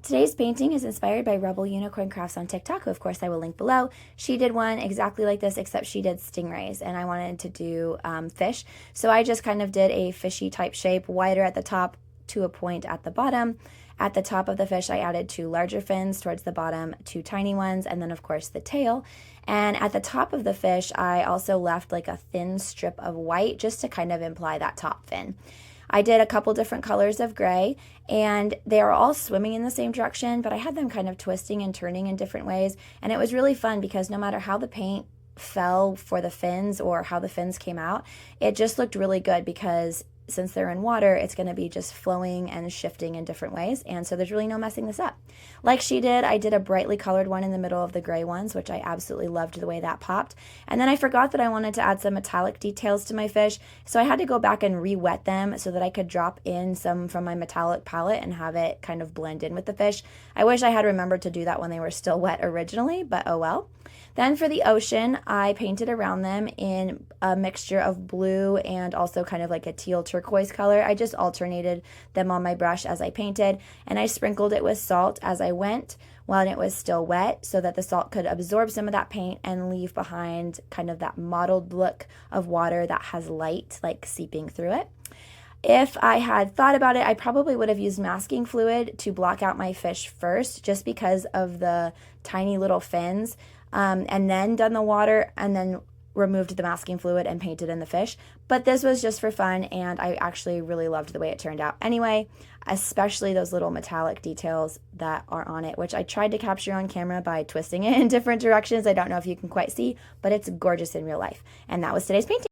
Today's painting is inspired by Rebel Unicorn Crafts on TikTok, who of course I will link below. She did one exactly like this, except she did stingrays, and I wanted to do fish. So I just kind of did a fishy type shape, wider at the top to a point at the bottom. At the top of the fish, I added 2 larger fins, towards the bottom 2 tiny ones, and then of course the tail. And at the top of the fish, I also left like a thin strip of white just to kind of imply that top fin. I did a couple different colors of gray, and they are all swimming in the same direction, but I had them kind of twisting and turning in different ways. And it was really fun because no matter how the paint fell for the fins or how the fins came out, it just looked really good because since they're in water, it's going to be just flowing and shifting in different ways. And so there's really no messing this up. Like she did, I did a brightly colored one in the middle of the gray ones, which I absolutely loved the way that popped. And then I forgot that I wanted to add some metallic details to my fish. So I had to go back and re-wet them so that I could drop in some from my metallic palette and have it kind of blend in with the fish. I wish I had remembered to do that when they were still wet originally, but oh well. Then for the ocean, I painted around them in a mixture of blue and also kind of like a teal turquoise color. I just alternated them on my brush as I painted, and I sprinkled it with salt as I went while it was still wet so that the salt could absorb some of that paint and leave behind kind of that mottled look of water that has light like seeping through it. If I had thought about it, I probably would have used masking fluid to block out my fish first, just because of the tiny little fins, and then done the water and then removed the masking fluid and painted in the fish. But this was just for fun, and I actually really loved the way it turned out anyway, especially those little metallic details that are on it, which I tried to capture on camera by twisting it in different directions. I don't know if you can quite see, but it's gorgeous in real life. And that was today's painting.